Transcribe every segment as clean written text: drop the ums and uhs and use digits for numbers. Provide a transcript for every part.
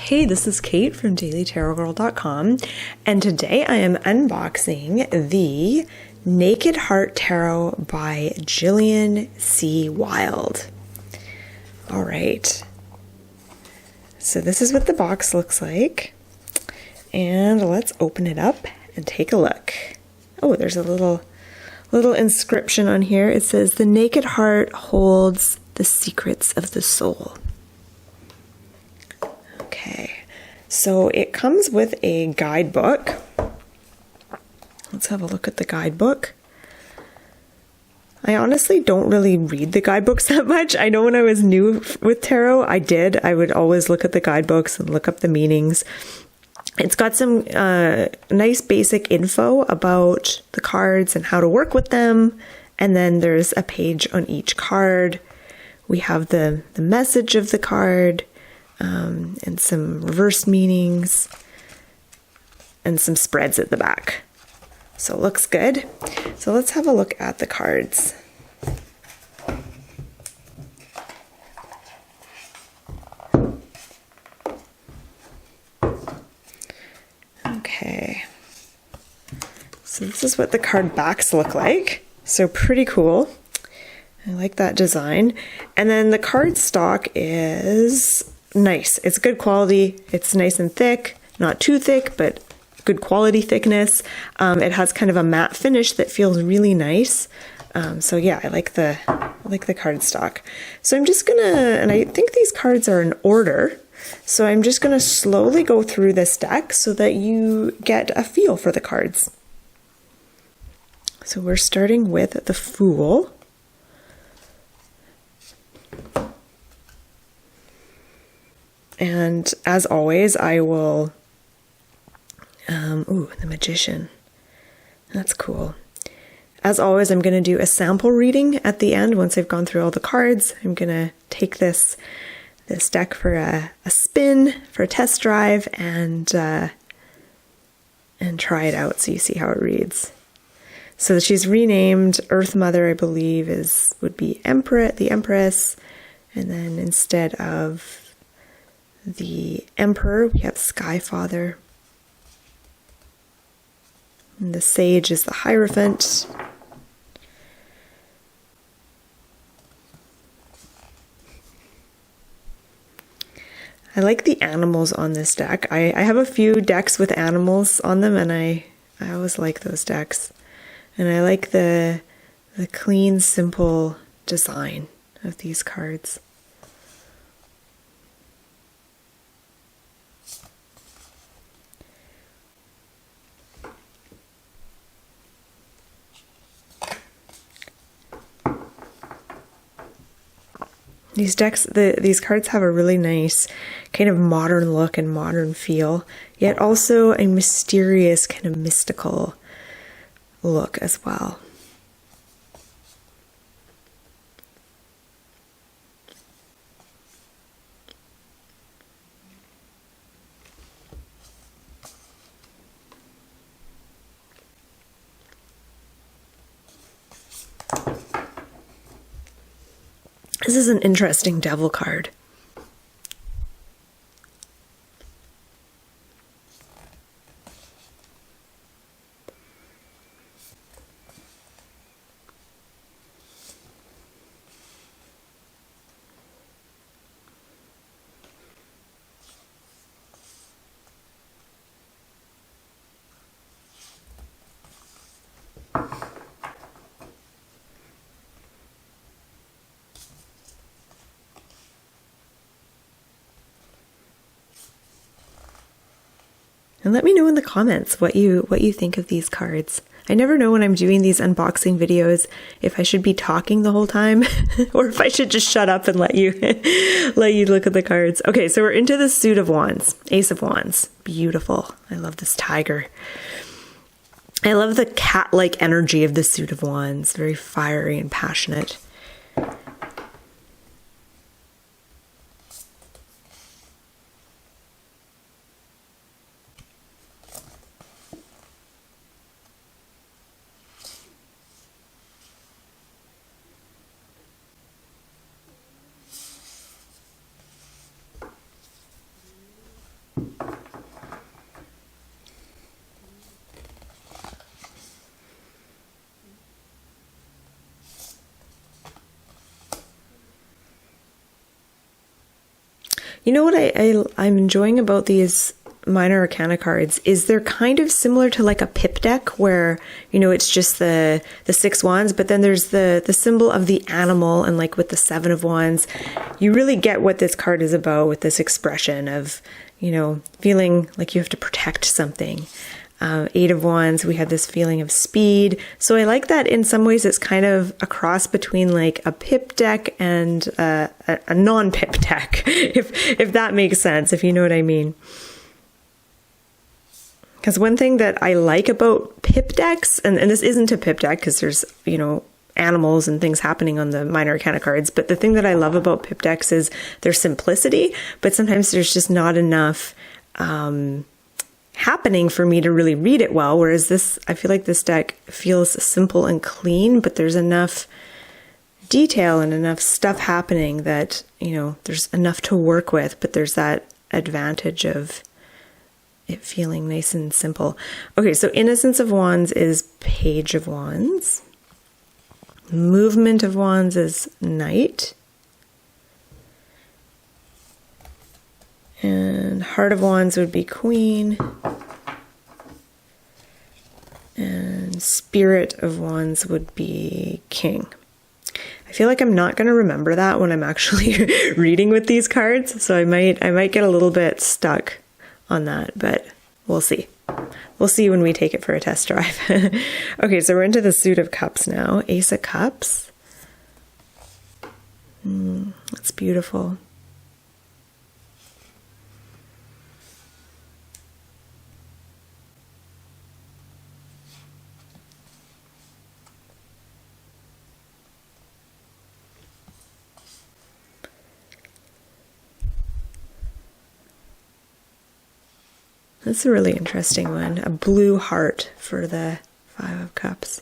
Hey, this is Kate from dailytarotgirl.com, and today I am unboxing the Naked Heart Tarot by Jillian C. Wilde. All right, so this is what the box looks like, and let's open it up and take a look. Oh, there's a little inscription on here. It says, "The naked heart holds the secrets of the soul." Okay, so it comes with a guidebook. Let's have a look at the guidebook. I honestly don't really read the guidebooks that much. I know when I was new with tarot, I would always look at the guidebooks and look up the meanings. It's got some nice basic info about the cards and how to work with them. And then there's a page on each card. We have the message of the card, and some reverse meanings, and some spreads at the back. So it looks good. So let's have a look at the cards. Okay. So this is what the card backs look like. So pretty cool. I like that design. And then the card stock is nice. It's good quality. It's nice and thick, not too thick, but good quality thickness. It has kind of a matte finish that feels really nice. So yeah, I like the card stock. So I'm just gonna, and I think these cards are in order. So I'm just gonna slowly go through this deck so that you get a feel for the cards. So we're starting with the Fool. And as always, I will, ooh, the Magician. That's cool. As always, I'm going to do a sample reading at the end. Once I've gone through all the cards, I'm going to take this deck for a spin, for a test drive, and try it out so you see how it reads. So she's renamed Earth Mother, I believe, would be the Empress, and then instead of the Emperor, we have Sky Father. And the Sage is the Hierophant. I like the animals on this deck. I have a few decks with animals on them, and I always like those decks. And I like the clean, simple design of these cards. These decks, these cards have a really nice kind of modern look and modern feel, yet also a mysterious kind of mystical look as well. This is an interesting devil card. And let me know in the comments what you think of these cards. I never know when I'm doing these unboxing videos if I should be talking the whole time or if I should just shut up and let you look at the cards. Okay, so we're into the Suit of Wands, Ace of Wands. Beautiful. I love this tiger. I love the cat-like energy of the Suit of Wands. Very fiery and passionate. You know what I'm enjoying about these Minor Arcana cards is they're kind of similar to like a pip deck where, you know, it's just the 6 wands, but then there's the symbol of the animal, and like with the 7 of wands, you really get what this card is about with this expression of, you know, feeling like you have to protect something. 8 of wands, we have this feeling of speed. So I like that in some ways it's kind of a cross between like a pip deck and a non-pip deck, if that makes sense, if you know what I mean. Because one thing that I like about pip decks, and this isn't a pip deck because there's, you know, animals and things happening on the Minor Arcana cards, but the thing that I love about pip decks is their simplicity, but sometimes there's just not enough happening for me to really read it well, whereas this, I feel like this deck feels simple and clean, but there's enough detail and enough stuff happening that, you know, there's enough to work with, but there's that advantage of it feeling nice and simple. Okay, so Innocence of Wands is Page of Wands. Movement of Wands is Knight. And Heart of Wands would be Queen. And Spirit of Wands would be King. I feel like I'm not going to remember that when I'm actually reading with these cards, so I might get a little bit stuck on that, but we'll see. We'll see when we take it for a test drive. Okay, so we're into the Suit of Cups now. Ace of Cups. That's beautiful. That's a really interesting one. A blue heart for the 5 of Cups.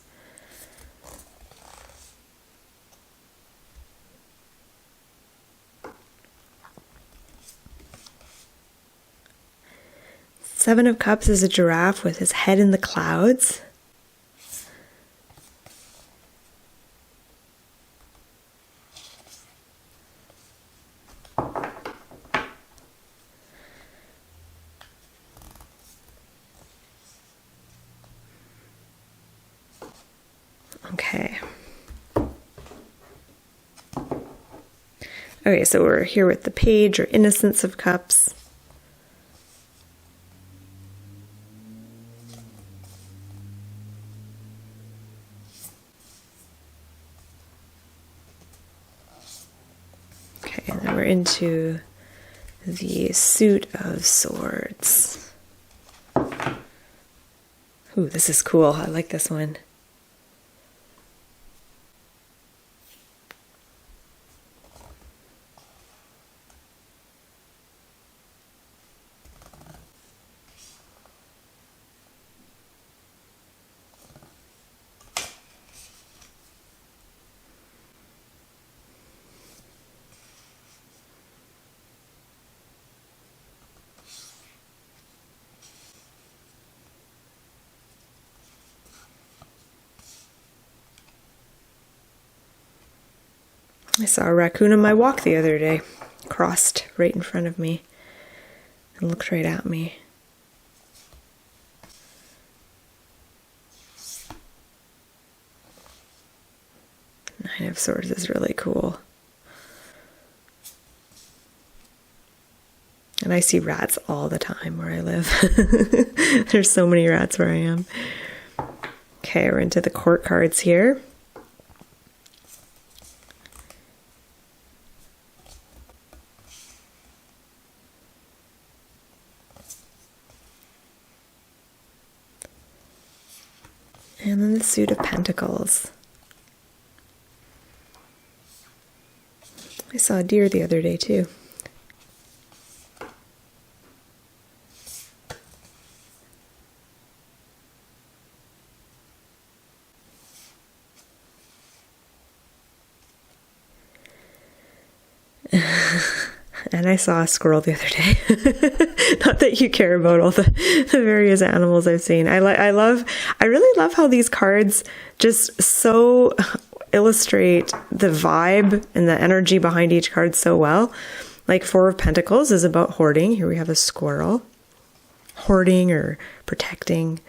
Seven of Cups is a giraffe with his head in the clouds. Okay, so we're here with the Page or Innocence of Cups. Okay, and then we're into the Suit of Swords. Ooh, this is cool. I like this one. I saw a raccoon on my walk the other day, crossed right in front of me and looked right at me. Nine of Swords is really cool. And I see rats all the time where I live. There's so many rats where I am. Okay, we're into the court cards here. And then the Suit of Pentacles. I saw a deer the other day too. And I saw a squirrel the other day. Not that you care about all the various animals I've seen. I really love how these cards just so illustrate the vibe and the energy behind each card so well. Like Four of Pentacles is about hoarding. Here we have a squirrel. Hoarding or protecting.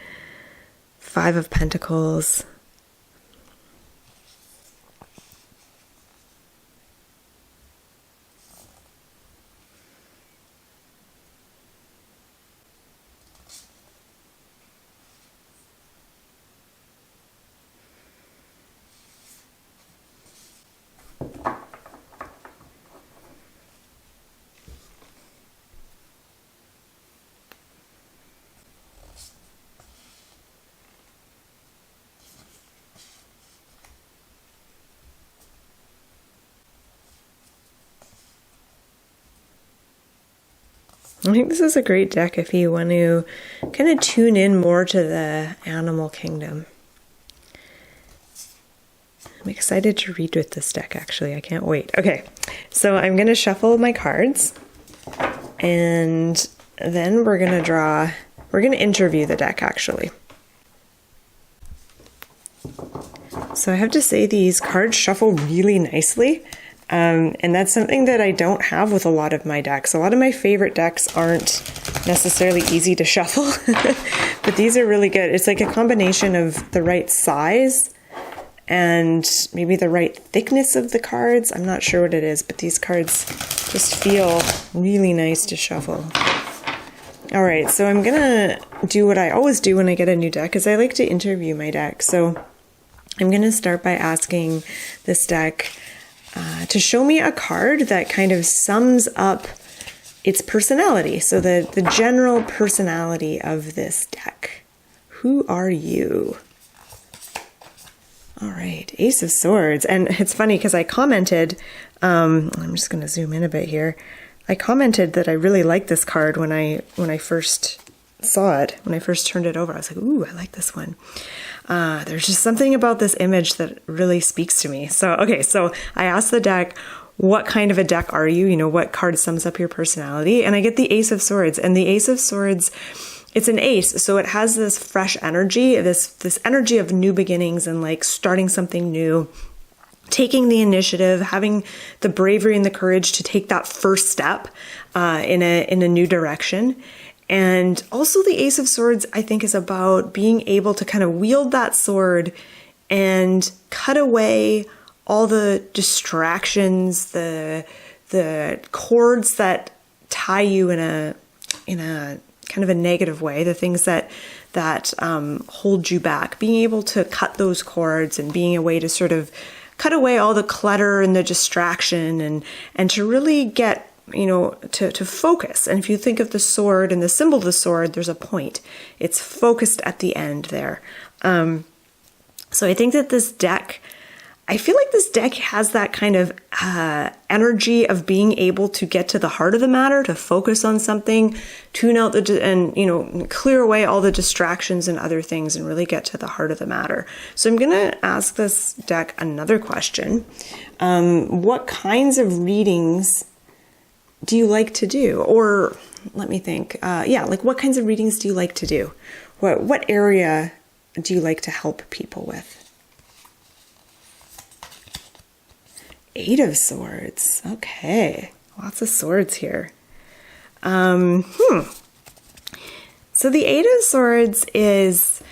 Five of Pentacles. I think this is a great deck if you want to kind of tune in more to the animal kingdom. I'm excited to read with this deck, actually. I can't wait. Okay, so I'm going to shuffle my cards, and then we're going to interview the deck, actually. So I have to say these cards shuffle really nicely. And that's something that I don't have with a lot of my decks. A lot of my favorite decks aren't necessarily easy to shuffle, but these are really good. It's like a combination of the right size and maybe the right thickness of the cards. I'm not sure what it is, but these cards just feel really nice to shuffle. All right, so I'm gonna do what I always do when I get a new deck, is I like to interview my deck. So I'm gonna start by asking this deck to show me a card that kind of sums up its personality. So the general personality of this deck. Who are you? All right, Ace of Swords. And it's funny because I commented, I'm just going to zoom in a bit here. I commented that I really liked this card when I first saw it, when I first turned it over. I was like, ooh, I like this one. There's just something about this image that really speaks to me. So, okay, so I asked the deck, what kind of a deck are you? You know, what card sums up your personality? And I get the Ace of Swords. And the Ace of Swords, it's an ace, so it has this fresh energy, this energy of new beginnings and like starting something new, taking the initiative, having the bravery and the courage to take that first step in a new direction. And also the Ace of Swords, I think, is about being able to kind of wield that sword and cut away all the distractions, the cords that tie you in a kind of a negative way, the things that hold you back. Being able to cut those cords and being a way to sort of cut away all the clutter and the distraction and to really get, you know, to focus. And if you think of the sword and the symbol of the sword, there's a point. It's focused at the end there. So I think that this deck, I feel like this deck has that kind of energy of being able to get to the heart of the matter, to focus on something, tune out and, you know, clear away all the distractions and other things and really get to the heart of the matter. So I'm going to ask this deck another question. What kinds of readings do you like to do? Or let me think. Like what kinds of readings do you like to do? What area do you like to help people with? Eight of Swords. Okay. Lots of swords here. So the Eight of Swords is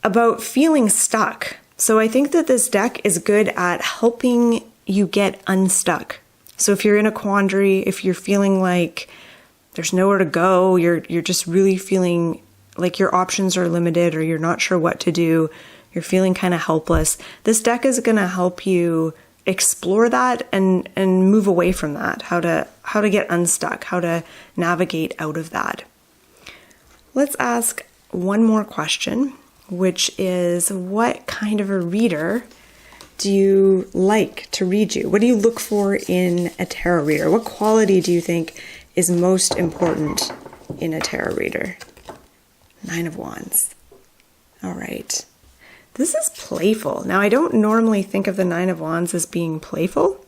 about feeling stuck. So I think that this deck is good at helping you get unstuck. So if you're in a quandary, if you're feeling like there's nowhere to go, you're just really feeling like your options are limited or you're not sure what to do, you're feeling kind of helpless, this deck is going to help you explore that and move away from that, how to get unstuck, how to navigate out of that. Let's ask one more question, which is, what kind of a reader do you like to read you? What do you look for in a tarot reader? What quality do you think is most important in a tarot reader? Nine of Wands. All right. This is playful. Now, I don't normally think of the Nine of Wands as being playful,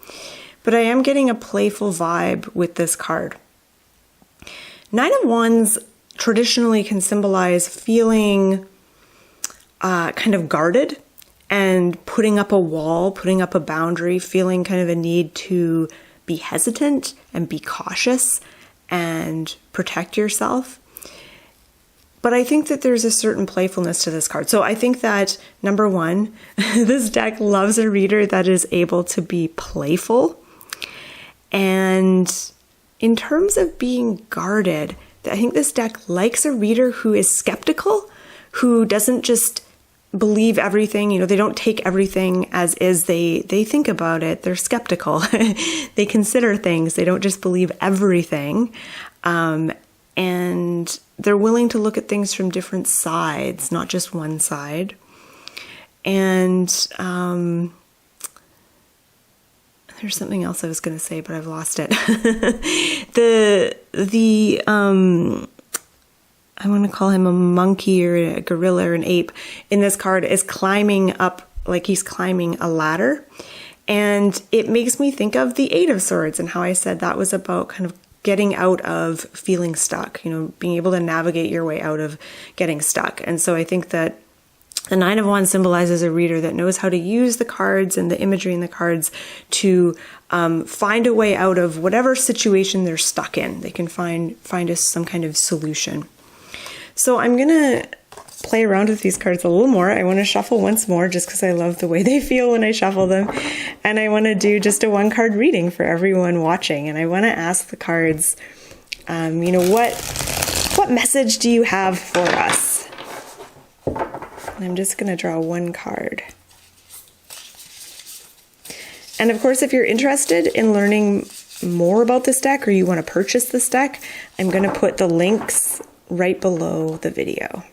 but I am getting a playful vibe with this card. Nine of Wands traditionally can symbolize feeling kind of guarded and putting up a wall, putting up a boundary, feeling kind of a need to be hesitant and be cautious and protect yourself. But I think that there's a certain playfulness to this card. So I think that, number one, this deck loves a reader that is able to be playful. And in terms of being guarded, I think this deck likes a reader who is skeptical, who doesn't just believe everything. You know, they don't take everything as is. They think about it. They're skeptical. They consider things. They don't just believe everything. And they're willing to look at things from different sides, not just one side. And there's something else I was going to say, but I've lost it. I want to call him a monkey or a gorilla or an ape in this card is climbing up, like he's climbing a ladder. And it makes me think of the Eight of Swords and how I said that was about kind of getting out of feeling stuck, you know, being able to navigate your way out of getting stuck. And so I think that the Nine of Wands symbolizes a reader that knows how to use the cards and the imagery in the cards to find a way out of whatever situation they're stuck in. They can find some kind of solution. So I'm going to play around with these cards a little more. I want to shuffle once more just because I love the way they feel when I shuffle them. And I want to do just a one card reading for everyone watching. And I want to ask the cards, you know, what message do you have for us? And I'm just going to draw one card. And of course, if you're interested in learning more about this deck or you want to purchase this deck, I'm going to put the links right below the video.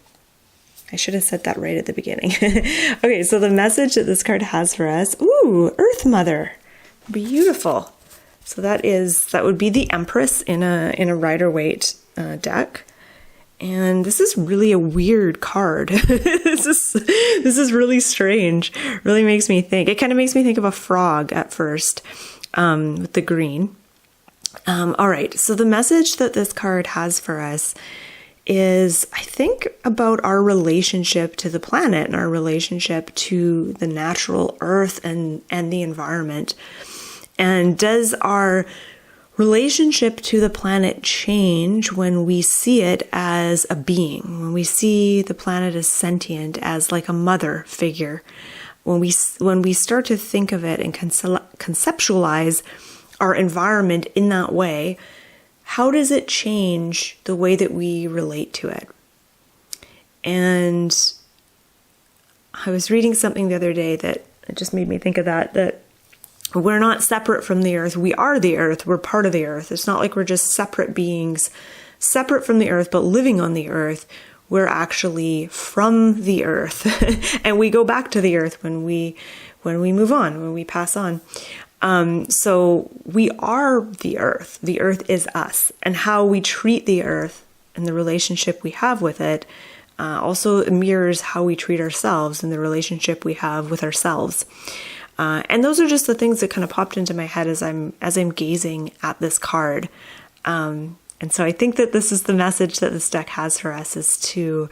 I should have said that right at the beginning. Okay, so the message that this card has for us, ooh, Earth Mother. Beautiful. So that would be the Empress in a Rider-Waite deck. And this is really a weird card. This is really strange. Really makes me think. It kind of makes me think of a frog at first, with the green. All right, so the message that this card has for us is, I think, about our relationship to the planet and our relationship to the natural earth and the environment. And does our relationship to the planet change when we see it as a being, when we see the planet as sentient, as like a mother figure, when we start to think of it and conceptualize our environment in that way? How does it change the way that we relate to it? And I was reading something the other day that it just made me think of that we're not separate from the earth. We are the earth. We're part of the earth. It's not like we're just separate beings, separate from the earth, but living on the earth. We're actually from the earth. And we go back to the earth when we move on, when we pass on. So we are the earth. The earth is us. And how we treat the earth and the relationship we have with it also mirrors how we treat ourselves and the relationship we have with ourselves. And those are just the things that kind of popped into my head as I'm gazing at this card. And so I think that this is the message that this deck has for us, is to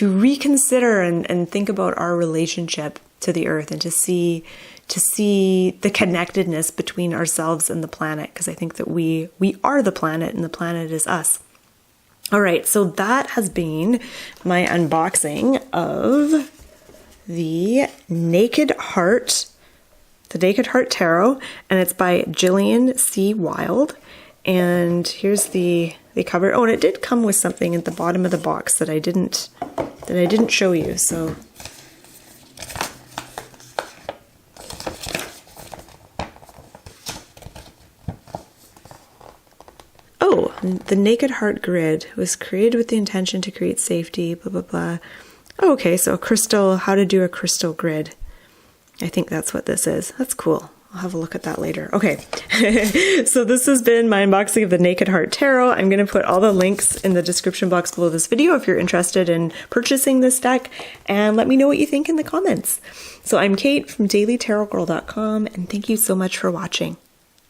reconsider and think about our relationship to the earth and to see the connectedness between ourselves and the planet, because I think that we are the planet and the planet is us. All right, so that has been my unboxing of the Naked Heart Tarot, and it's by Jillian C. Wilde. And here's the cover. Oh, and it did come with something at the bottom of the box that I didn't show you. So the Naked Heart Grid was created with the intention to create safety, blah, blah, blah. Oh, okay, so how to do a crystal grid. I think that's what this is. That's cool. I'll have a look at that later. Okay, so this has been my unboxing of the Naked Heart Tarot. I'm going to put all the links in the description box below this video if you're interested in purchasing this deck, and let me know what you think in the comments. So I'm Kate from dailytarotgirl.com, and thank you so much for watching.